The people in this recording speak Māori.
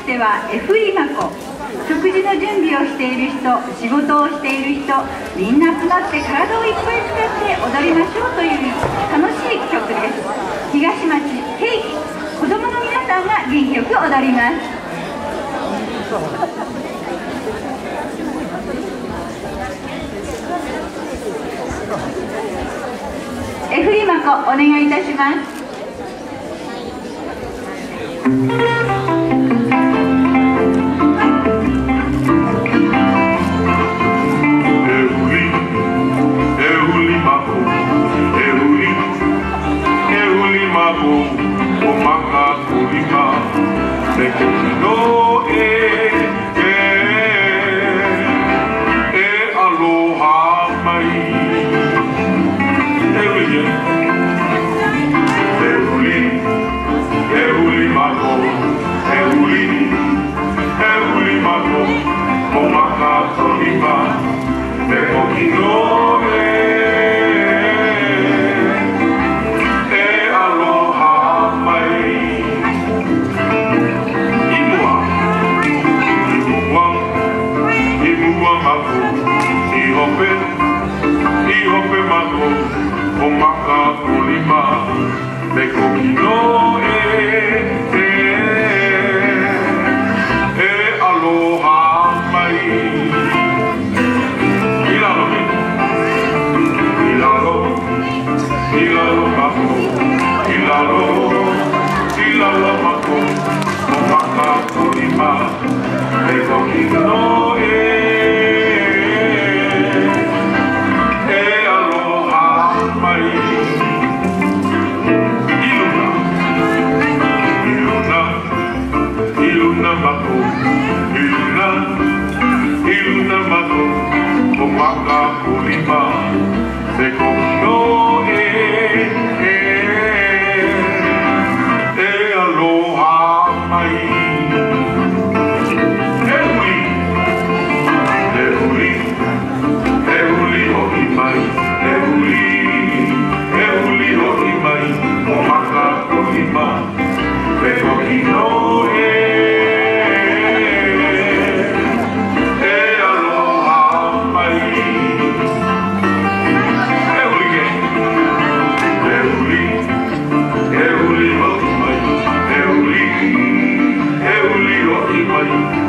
してはエフリマコ。食事の準備をしている人、仕事をしている人、みんな集まって体をいっぱい使って踊りましょうという楽しい曲です。東町ケイキ、子供の皆さんが元気よく踊ります。エフリマコ、お願いいたします。Everybody